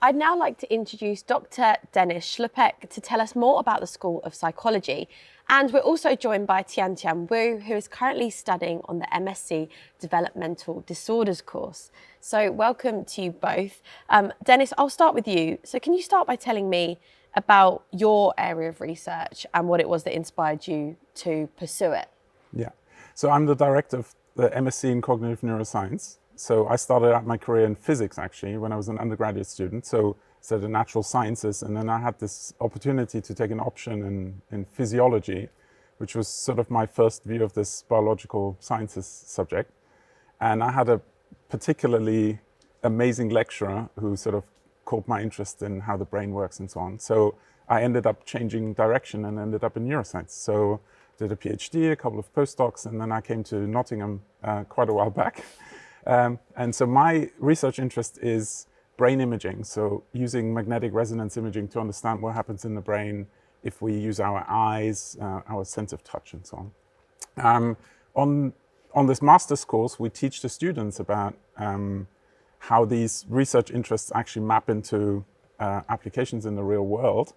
I'd now like to introduce Dr. Dennis Schlupek to tell us more about the School of Psychology. And we're also joined by Tiantian Wu, who is currently studying on the MSc Developmental Disorders course. So welcome to you both. Dennis, I'll start with you. So can you start by telling me about your area of research and what it was that inspired you to pursue it? Yeah, so I'm the director of the MSc in Cognitive Neuroscience. So I started out my career in physics, actually, when I was an undergraduate student. So the natural sciences, and then I had this opportunity to take an option in physiology, which was sort of my first view of this biological sciences subject. And I had a particularly amazing lecturer who sort of caught my interest in how the brain works and so on. So I ended up changing direction and ended up in neuroscience. So did a PhD, a couple of postdocs, and then I came to Nottingham quite a while back. And so my research interest is brain imaging, so using magnetic resonance imaging to understand what happens in the brain if we use our eyes, our sense of touch and so on. On this master's course, we teach the students about how these research interests actually map into applications in the real world.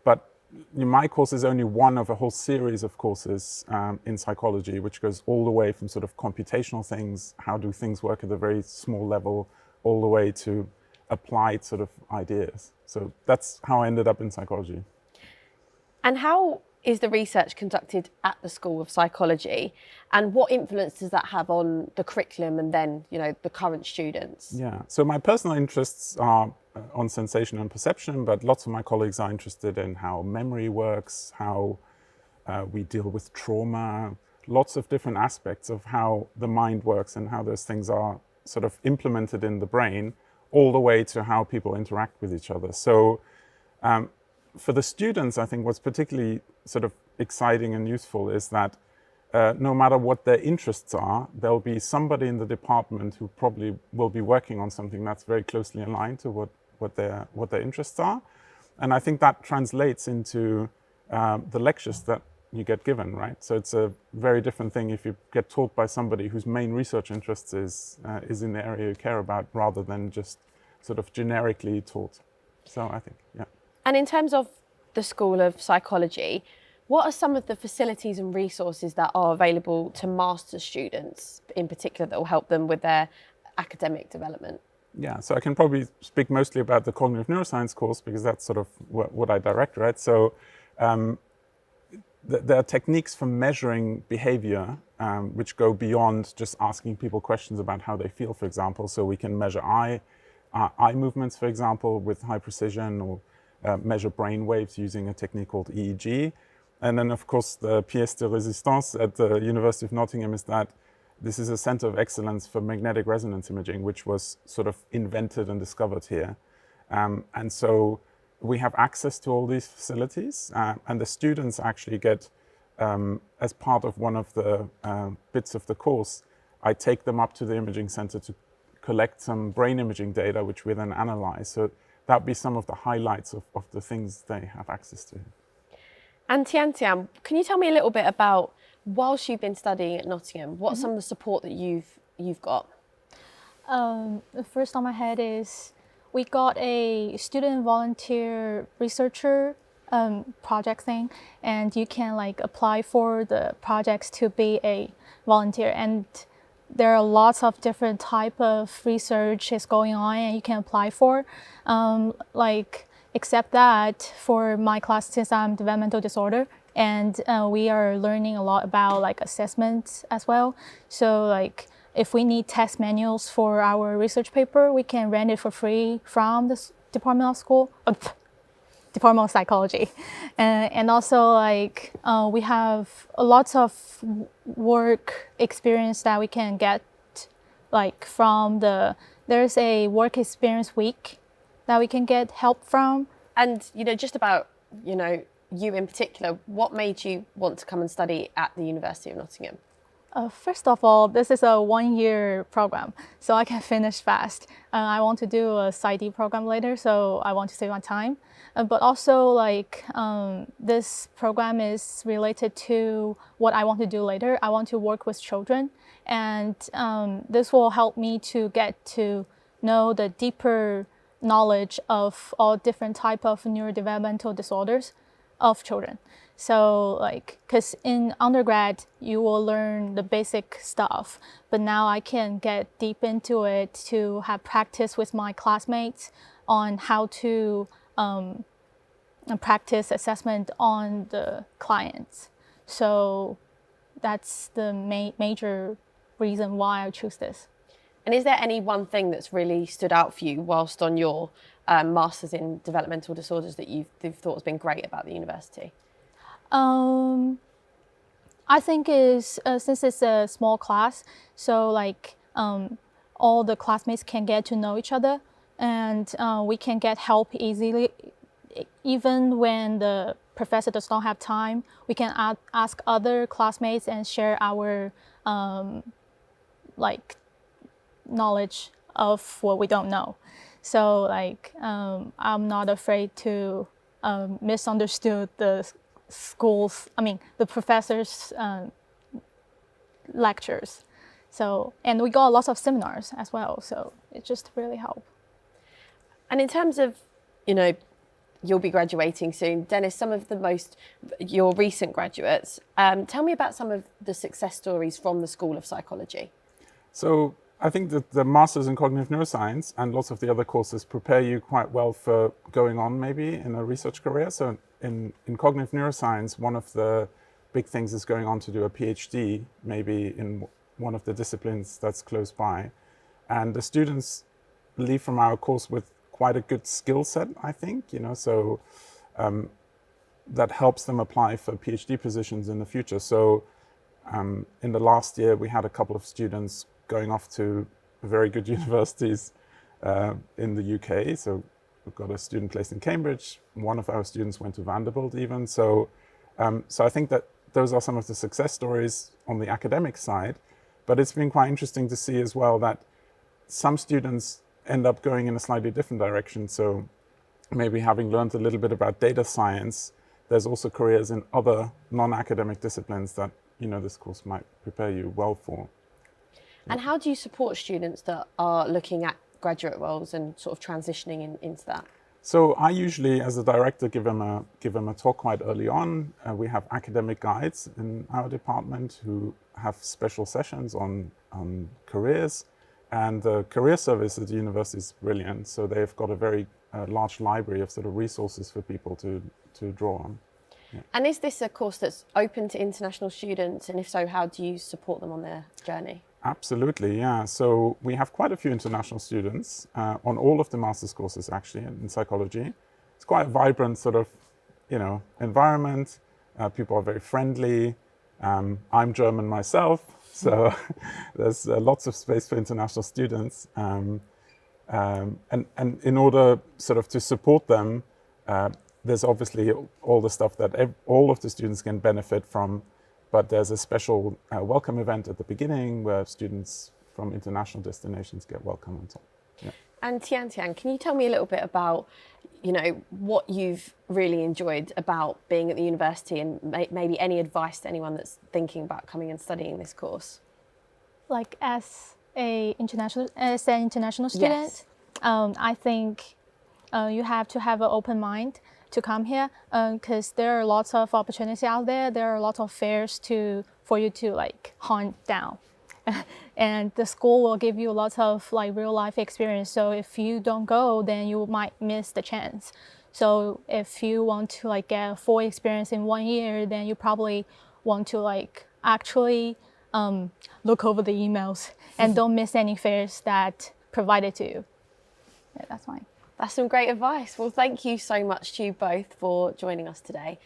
But my course is only one of a whole series of courses in psychology, which goes all the way from sort of computational things, how do things work at a very small level, all the way to applied sort of ideas. So that's how I ended up in psychology. And how is the research conducted at the School of Psychology, and what influence does that have on the curriculum and then, the current students? Yeah, so my personal interests are on sensation and perception, but lots of my colleagues are interested in how memory works, how we deal with trauma, lots of different aspects of how the mind works and how those things are sort of implemented in the brain, all the way to how people interact with each other. So for the students, I think what's particularly sort of exciting and useful is that no matter what their interests are, there'll be somebody in the department who probably will be working on something that's very closely aligned to what their interests are. And I think that translates into the lectures that you get given, right? So it's a very different thing if you get taught by somebody whose main research interest is in the area you care about, rather than just sort of generically taught. So I think, yeah. And in terms of the School of Psychology, what are some of the facilities and resources that are available to master's students in particular that will help them with their academic development? Yeah, so I can probably speak mostly about the cognitive neuroscience course because that's sort of what I direct, right? So there are techniques for measuring behavior which go beyond just asking people questions about how they feel, for example. So we can measure eye movements, for example, with high precision, or measure brain waves using a technique called EEG. And then, of course, the pièce de résistance at the University of Nottingham is that this is a center of excellence for magnetic resonance imaging, which was sort of invented and discovered here. And so we have access to all these facilities, and the students actually get, as part of one of the bits of the course, I take them up to the imaging center to collect some brain imaging data, which we then analyze. So that would be some of the highlights of the things they have access to. And Tiantian, can you tell me a little bit about, whilst you've been studying at Nottingham, what's some of the support that you've got? The first on my head is we got a student volunteer researcher project thing, and you can apply for the projects to be a volunteer, and there are lots of different type of research is going on and you can apply for. Except that for my class, since I'm developmental disorder, and we are learning a lot about assessments as well. So if we need test manuals for our research paper, we can rent it for free from the Department of Psychology. And also we have lots of work experience that we can get from there's a work experience week that we can get help from. And just about you in particular, what made you want to come and study at the University of Nottingham? First of all, this is a one-year program, so I can finish fast. I want to do a PsyD program later, so I want to save my time. But also, this program is related to what I want to do later. I want to work with children, and this will help me to get to know the deeper knowledge of all different type of neurodevelopmental disorders of children. So like, because in undergrad, you will learn the basic stuff, but now I can get deep into it to have practice with my classmates on how to practice assessment on the clients. So that's the major reason why I choose this. And is there any one thing that's really stood out for you whilst on your Masters in Developmental Disorders that you've thought has been great about the university? I think is since it's a small class, so like all the classmates can get to know each other, and we can get help easily. Even when the professor does not have time, we can ask other classmates and share our like knowledge of what we don't know. So like I'm not afraid to misunderstood the the professors' lectures. So, and we got lots of seminars as well. So it just really helped. And in terms of, you'll be graduating soon. Dennis, some of your recent graduates, tell me about some of the success stories from the School of Psychology. So I think that the Masters in Cognitive Neuroscience and lots of the other courses prepare you quite well for going on maybe in a research career. So in Cognitive Neuroscience, one of the big things is going on to do a PhD, maybe in one of the disciplines that's close by. And the students leave from our course with quite a good skill set, I think, so that helps them apply for PhD positions in the future. So in the last year, we had a couple of students going off to very good universities in the UK. So we've got a student placed in Cambridge. One of our students went to Vanderbilt even. So I think that those are some of the success stories on the academic side. But it's been quite interesting to see as well that some students end up going in a slightly different direction. So maybe having learned a little bit about data science, there's also careers in other non-academic disciplines that, this course might prepare you well for. And how do you support students that are looking at graduate roles and sort of transitioning into that? So I usually, as a director, give them a talk quite early on. We have academic guides in our department who have special sessions on careers. And the career service at the university is brilliant. So they've got a very large library of sort of resources for people to draw on. Yeah. And is this a course that's open to international students? And if so, how do you support them on their journey? Absolutely, yeah. So we have quite a few international students on all of the master's courses, actually, in psychology. It's quite a vibrant sort of, environment. People are very friendly. I'm German myself, so there's lots of space for international students. And in order sort of to support them, there's obviously all the stuff that all of the students can benefit from. But there's a special welcome event at the beginning where students from international destinations get welcome on top. Yeah. And Tian, can you tell me a little bit about, what you've really enjoyed about being at the university and maybe any advice to anyone that's thinking about coming and studying this course? Like as an international student, Yes. I think you have to have an open mind to come here because there are lots of opportunities out there. There are lots of fairs for you to like hunt down. And the school will give you lots of like real life experience. So if you don't go, then you might miss the chance. So if you want to like get a full experience in 1 year, then you probably want to like actually look over the emails and don't miss any fairs that provided to you. Yeah, that's fine. That's some great advice. Well, thank you so much to you both for joining us today.